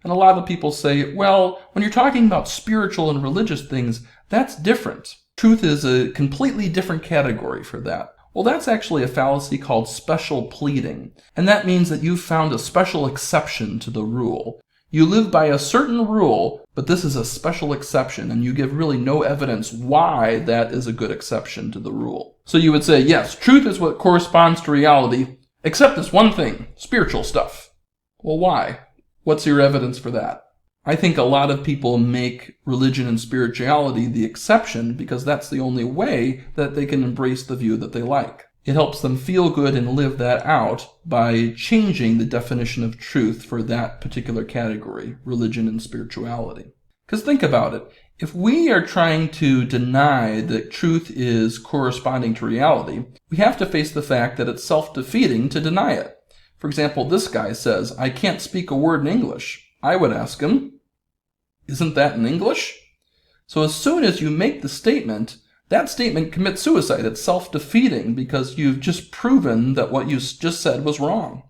And a lot of people say, well, when you're talking about spiritual and religious things, that's different. Truth is a completely different category for that. Well, that's actually a fallacy called special pleading. And that means that you've found a special exception to the rule. You live by a certain rule, but this is a special exception, and you give really no evidence why that is a good exception to the rule. So you would say, yes, truth is what corresponds to reality, except this one thing, spiritual stuff. Well, why? What's your evidence for that? I think a lot of people make religion and spirituality the exception because that's the only way that they can embrace the view that they like. It helps them feel good and live that out by changing the definition of truth for that particular category, religion and spirituality. Because think about it. If we are trying to deny that truth is corresponding to reality, we have to face the fact that it's self-defeating to deny it. For example, this guy says, I can't speak a word in English. I would ask him, isn't that in English? So as soon as you make the statement, that statement commits suicide. It's self-defeating because you've just proven that what you just said was wrong.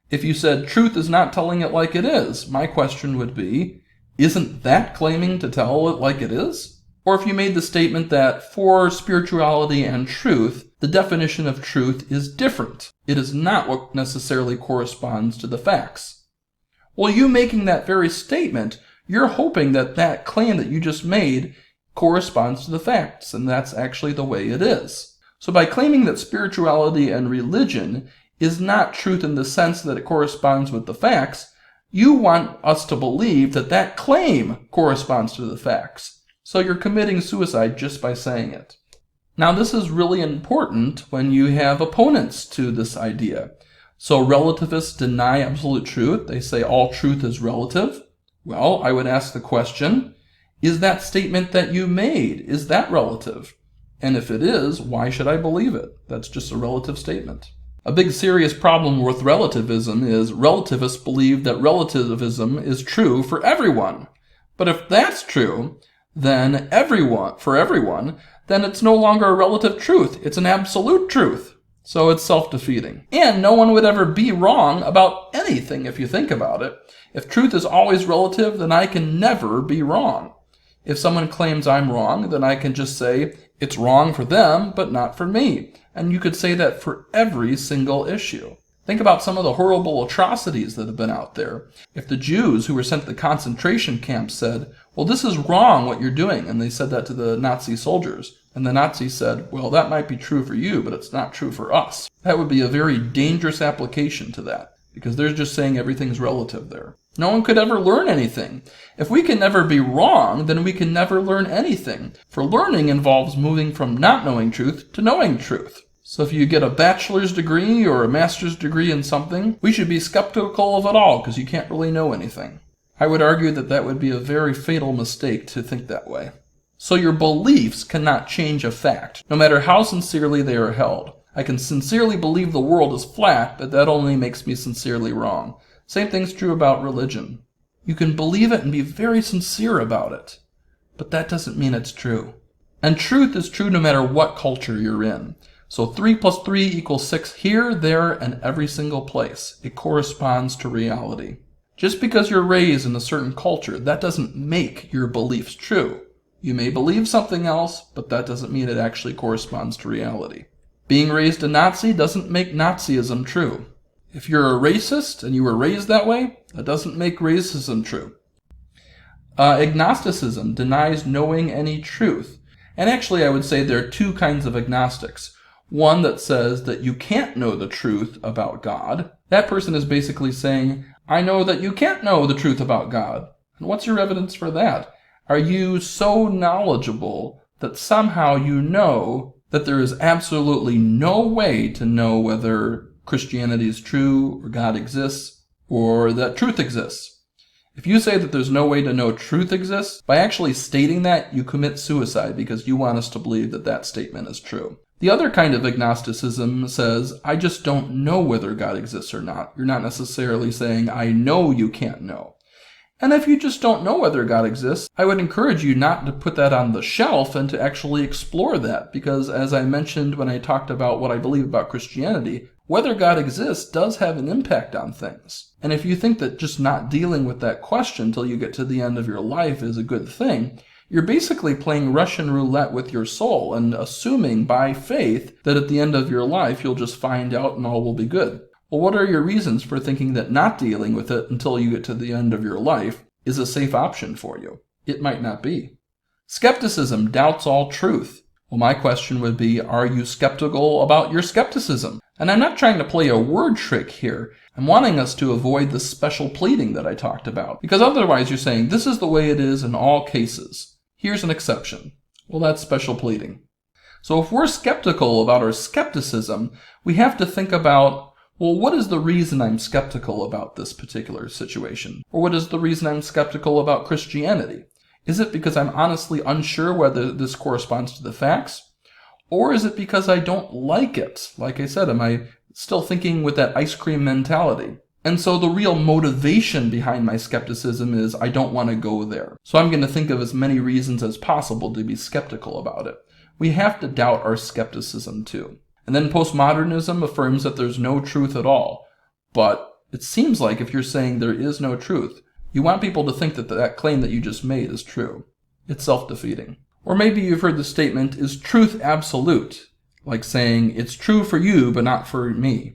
If you said truth is not telling it like it is, my question would be, isn't that claiming to tell it like it is? Or if you made the statement that for spirituality and truth, the definition of truth is different. It is not what necessarily corresponds to the facts. Well, you making that very statement, you're hoping that that claim that you just made corresponds to the facts, and that's actually the way it is. So by claiming that spirituality and religion is not truth in the sense that it corresponds with the facts, you want us to believe that that claim corresponds to the facts. So you're committing suicide just by saying it. Now this is really important when you have opponents to this idea. So relativists deny absolute truth. They say all truth is relative. Well, I would ask the question, is that statement that you made, is that relative? And if it is, why should I believe it? That's just a relative statement. A big serious problem with relativism is relativists believe that relativism is true for everyone. But if that's true, then for everyone, then it's no longer a relative truth. It's an absolute truth. So it's self-defeating. And no one would ever be wrong about anything if you think about it. If truth is always relative, then I can never be wrong. If someone claims I'm wrong, then I can just say, it's wrong for them, but not for me. And you could say that for every single issue. Think about some of the horrible atrocities that have been out there. If the Jews who were sent to the concentration camps said, well, this is wrong what you're doing, and they said that to the Nazi soldiers, and the Nazis said, well, that might be true for you, but it's not true for us. That would be a very dangerous application to that, because they're just saying everything's relative there. No one could ever learn anything. If we can never be wrong, then we can never learn anything. For learning involves moving from not knowing truth to knowing truth. So if you get a bachelor's degree or a master's degree in something, we should be skeptical of it all because you can't really know anything. I would argue that that would be a very fatal mistake to think that way. So your beliefs cannot change a fact, no matter how sincerely they are held. I can sincerely believe the world is flat, but that only makes me sincerely wrong. Same thing's true about religion. You can believe it and be very sincere about it, but that doesn't mean it's true. And truth is true no matter what culture you're in. So 3 plus 3 equals 6 here, there, and every single place. It corresponds to reality. Just because you're raised in a certain culture, that doesn't make your beliefs true. You may believe something else, but that doesn't mean it actually corresponds to reality. Being raised a Nazi doesn't make Nazism true. If you're a racist and you were raised that way, that doesn't make racism true. Agnosticism denies knowing any truth. And actually, I would say there are two kinds of agnostics. One that says that you can't know the truth about God. That person is basically saying, I know that you can't know the truth about God. And what's your evidence for that? Are you so knowledgeable that somehow you know that there is absolutely no way to know whether Christianity is true, or God exists, or that truth exists? If you say that there's no way to know truth exists, by actually stating that, you commit suicide because you want us to believe that that statement is true. The other kind of agnosticism says, I just don't know whether God exists or not. You're not necessarily saying, I know you can't know. And if you just don't know whether God exists, I would encourage you not to put that on the shelf and to actually explore that, because as I mentioned when I talked about what I believe about Christianity, whether God exists does have an impact on things. And if you think that just not dealing with that question till you get to the end of your life is a good thing, you're basically playing Russian roulette with your soul and assuming by faith that at the end of your life you'll just find out and all will be good. Well, what are your reasons for thinking that not dealing with it until you get to the end of your life is a safe option for you? It might not be. Skepticism doubts all truth. Well, my question would be, are you skeptical about your skepticism? And I'm not trying to play a word trick here. I'm wanting us to avoid the special pleading that I talked about, because otherwise you're saying this is the way it is in all cases. Here's an exception. Well, that's special pleading. So if we're skeptical about our skepticism, we have to think about, well, what is the reason I'm skeptical about this particular situation? Or what is the reason I'm skeptical about Christianity? Is it because I'm honestly unsure whether this corresponds to the facts? Or is it because I don't like it? Like I said, am I still thinking with that ice cream mentality? And so the real motivation behind my skepticism is I don't want to go there. So I'm going to think of as many reasons as possible to be skeptical about it. We have to doubt our skepticism too. And then postmodernism affirms that there's no truth at all. But it seems like if you're saying there is no truth, you want people to think that that claim that you just made is true. It's self-defeating. Or maybe you've heard the statement, is truth absolute? Like saying, it's true for you, but not for me.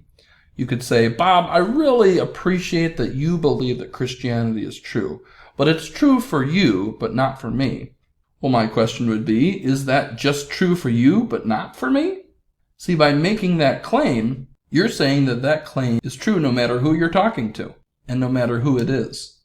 You could say, Bob, I really appreciate that you believe that Christianity is true, but it's true for you, but not for me. Well, my question would be, is that just true for you, but not for me? See, by making that claim, you're saying that that claim is true no matter who you're talking to, and no matter who it is.